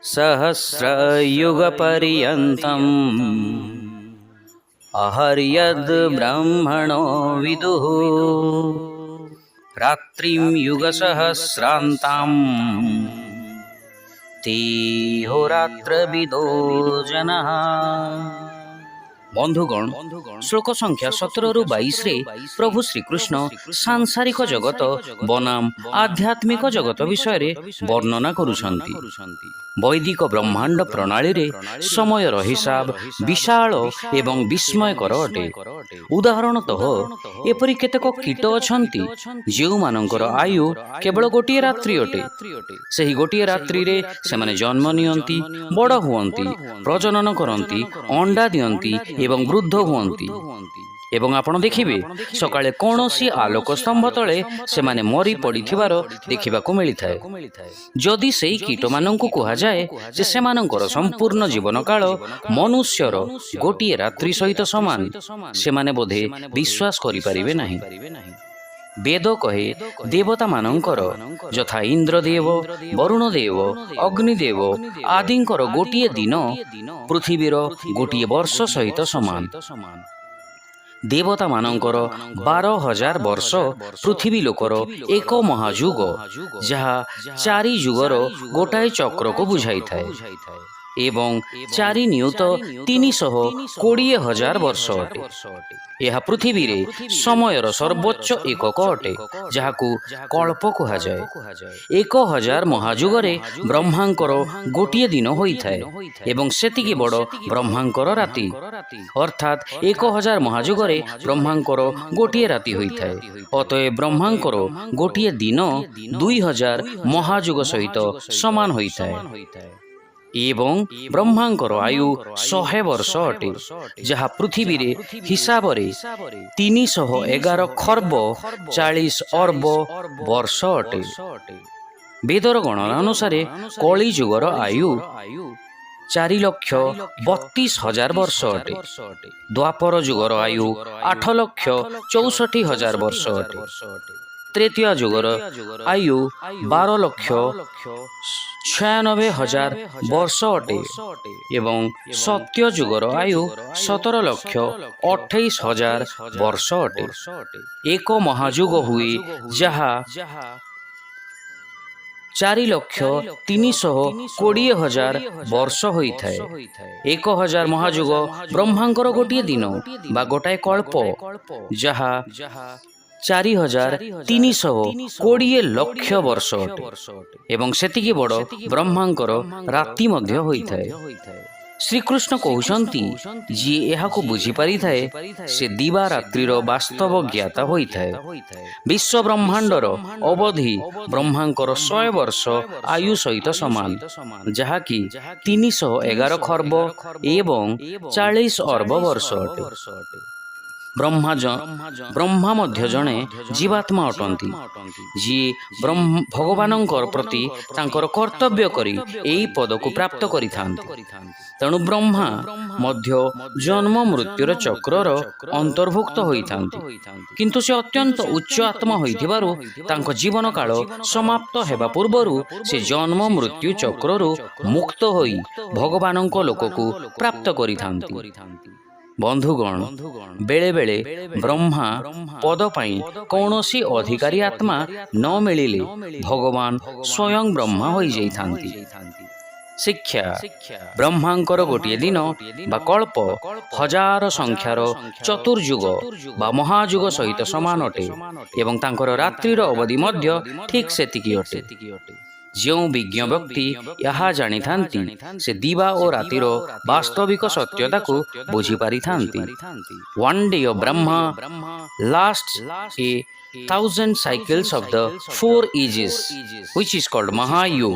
सहस्रयुगपर्यन्तम् अहर्यद् ब्रह्मणो विदुः रात्रिं युगसहस्रान्ताम् तेहोरात्रविदो जनः। বন্ধুগণ, শ্লোক সংখ্যা 17-22 ରେ ପ୍ରଭୁ ଶ୍ରୀକୃଷ୍ଣ ସାଂସାରିକ ଜଗତ ବନାମ ଆଧ୍ୟାତ୍ମିକ ଜଗତ ବିଷୟରେ ବର୍ଣ୍ଣନା କରୁଛନ୍ତି। ବୈଦିକ ବ୍ରହ୍ମାଣ୍ଡ ପ୍ରଣାଳୀରେ ସମୟର ହିସାବ ବିଶାଳ ଏବଂ ବିସ୍ମୟକର ଅଟେ। ଉଦାହରଣତଃ ଏପରି କେତେକ କୀଟ ଅଛନ୍ତି ଯେଉଁମାନଙ୍କର ଆୟୁ କେବଳ ଗୋଟିଏ ରାତ୍ରି ଅଟେ। ସେହି ଗୋଟିଏ ରାତ୍ରିରେ ସେମାନେ ଜନ୍ମ ନିଅନ୍ତି, ବଡ଼ ହୁଅନ୍ତି, ପ୍ରଜନନ କରନ୍ତି, ଅଣ୍ଡା ଦିଅନ୍ତି ଏବଂ ବୃଦ୍ଧ ହୁଅନ୍ତି। ଏବଂ ଆପଣ ଦେଖିବେ ସକାଳେ କୌଣସି ଆଲୋକ ସ୍ତମ୍ଭ ତଳେ ସେମାନେ ମରି ପଡ଼ିଥିବାର ଦେଖିବାକୁ ମିଳିଥାଏ। ଯଦି ସେହି କୀଟମାନଙ୍କୁ କୁହାଯାଏ ଯେ ସେମାନଙ୍କର ସମ୍ପୂର୍ଣ୍ଣ ଜୀବନକାଳ ମନୁଷ୍ୟର ଗୋଟିଏ ରାତ୍ରି ସହିତ ସମାନ, ସେମାନେ ବୋଧେ ବିଶ୍ୱାସ କରିପାରିବେ ନାହିଁ। ବେଦ କହେ ଦେବତାମାନଙ୍କର ଯଥା ଇନ୍ଦ୍ରଦେବ, ବରୁଣଦେବ, ଅଗ୍ନିଦେବ ଆଦିଙ୍କର ଗୋଟିଏ ଦିନ ପୃଥିବୀର ଗୋଟିଏ ବର୍ଷ ସହିତ ସମାନ। ଦେବତାମାନଙ୍କର 12,000 ବର୍ଷ ପୃଥିବୀ ଲୋକର ଏକ ମହାଯୁଗ, ଯାହା 4 ଯୁଗର ଗୋଟାଏ ଚକ୍ରକୁ ବୁଝାଇଥାଏ ଏବଂ 4 ନିୟୁତ 320,000 ବର୍ଷ ଅଟେ। ଏହା ପୃଥିବୀରେ ସମୟର ସର୍ବୋଚ୍ଚ ଏକକ ଅଟେ, ଯାହାକୁ କଳ୍ପ କୁହାଯାଏ। 1,000 ମହାଯୁଗରେ ବ୍ରହ୍ମାଙ୍କର ଗୋଟିଏ ଦିନ ହୋଇଥାଏ ଏବଂ ସେତିକି ବଡ଼ ବ୍ରହ୍ମାଙ୍କର ରାତି, ଅର୍ଥାତ୍ 1,000 ମହାଯୁଗରେ ବ୍ରହ୍ମାଙ୍କର ଗୋଟିଏ ରାତି ହୋଇଥାଏ। ଅତଏବ ବ୍ରହ୍ମାଙ୍କର ଗୋଟିଏ ଦିନ 2,000 ମହାଯୁଗ ସହିତ ସମାନ ହୋଇଥାଏ ଏବଂ ବ୍ରହ୍ମାଙ୍କର ଆୟୁ 100 ବର୍ଷ ଅଟେ, ଯାହା ପୃଥିବୀରେ ହିସାବରେ 311 ଖର୍ବ 40 ଅର୍ବ ବର୍ଷ ଅଟେ। ବେଦର ଗଣନା ଅନୁସାରେ କଳି ଯୁଗର ଆୟୁ 4,32,000 ବର୍ଷ ଅଟେ। ଦ୍ୱାପର ଯୁଗର ଆୟୁ 8,64,000 ବର୍ଷ ଅଟେ। ତ୍ରେତୀୟ ଯୁଗର ଆୟୁ 12,96,000 ବର୍ଷ ଅଟେ ଏବଂ ସତ୍ୟ ଯୁଗର ଆୟୁ 17,28,000 ବର୍ଷ ଅଟେ। ଏକ ମହାଯୁଗ ହୁଏ ଯାହା 4,320,000 ବର୍ଷ ହୋଇଥାଏ। 1,000 ମହାଯୁଗ ବ୍ରହ୍ମାଙ୍କର ଗୋଟିଏ ଦିନ ବା ଗୋଟାଏ କଳ୍ପ, ଯାହା 4,320 ଲକ୍ଷ ବର୍ଷ ଅଟେ ଏବଂ ସେତିକି ବଡ଼ ବ୍ରହ୍ମାଙ୍କର ରାତି ମଧ୍ୟ ହୋଇଥାଏ। ଶ୍ରୀକୃଷ୍ଣ କହୁଛନ୍ତି, ଯିଏ ଏହାକୁ ବୁଝିପାରିଥାଏ ସେ ଦିବା ରାତ୍ରିର ବାସ୍ତବ ଜ୍ଞାତା ହୋଇଥାଏ। ବିଶ୍ୱ ବ୍ରହ୍ମାଣ୍ଡର ଅବଧି ବ୍ରହ୍ମାଙ୍କର 100 ବର୍ଷ ଆୟୁ ସହିତ ସମାନ, ଯାହାକି 311 ଖର୍ବ ଏବଂ 40 ଅର୍ବ ବର୍ଷ ଅଟେ। ବ୍ରହ୍ମା ମଧ୍ୟ ଜଣେ ଜୀବାତ୍ମା ଅଟନ୍ତି, ଯିଏ ଭଗବାନଙ୍କ ପ୍ରତି ତାଙ୍କର କର୍ତ୍ତବ୍ୟ କରି ଏହି ପଦକୁ ପ୍ରାପ୍ତ କରିଥାନ୍ତି। ତେଣୁ ବ୍ରହ୍ମା ମଧ୍ୟ ଜନ୍ମ ମୃତ୍ୟୁର ଚକ୍ରର ଅନ୍ତର୍ଭୁକ୍ତ ହୋଇଥାନ୍ତି, କିନ୍ତୁ ସେ ଅତ୍ୟନ୍ତ ଉଚ୍ଚ ଆତ୍ମା ହୋଇଥିବାରୁ ତାଙ୍କ ଜୀବନ କାଳ ସମାପ୍ତ ହେବା ପୂର୍ବରୁ ସେ ଜନ୍ମ ମୃତ୍ୟୁ ଚକ୍ରରୁ ମୁକ୍ତ ହୋଇ ଭଗବାନଙ୍କ ଲୋକକୁ ପ୍ରାପ୍ତ କରିଥାନ୍ତି। ବନ୍ଧୁଗଣ, ବେଳେବେଳେ ବ୍ରହ୍ମା ପଦ ପାଇଁ କୌଣସି ଅଧିକାରୀ ଆତ୍ମା ନ ମିଳିଲେ ଭଗବାନ ସ୍ୱୟଂ ବ୍ରହ୍ମା ହୋଇଯାଇଥାନ୍ତି। ଶିକ୍ଷା: ବ୍ରହ୍ମାଙ୍କର ଗୋଟିଏ ଦିନ ବା କଳ୍ପ 1000 ସଂଖ୍ୟାର ଚତୁର୍ଯୁଗ ବା ମହାଯୁଗ ସହିତ ସମାନ ଅଟେ ଏବଂ ତାଙ୍କର ରାତ୍ରିର ଅବଧି ମଧ୍ୟ ଠିକ୍ ସେତିକି ଅଟେ। ଯେଉଁ ବିଜ୍ଞ ବ୍ୟକ୍ତି ଏହା ଜାଣିଥାନ୍ତି ସେ ଦିବା ଓ ରାତିର ବାସ୍ତବିକ ସତ୍ୟତାକୁ ବୁଝିପାରିଥାନ୍ତି। One day of Brahma lasts 1,000 cycles of the 4 ages, which is called Mahayug,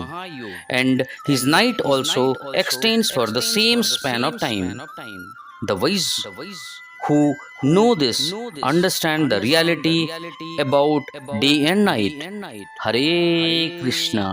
and his night also extends for the same span of time. The wise who know this understand the reality about day and night. Hare Krishna.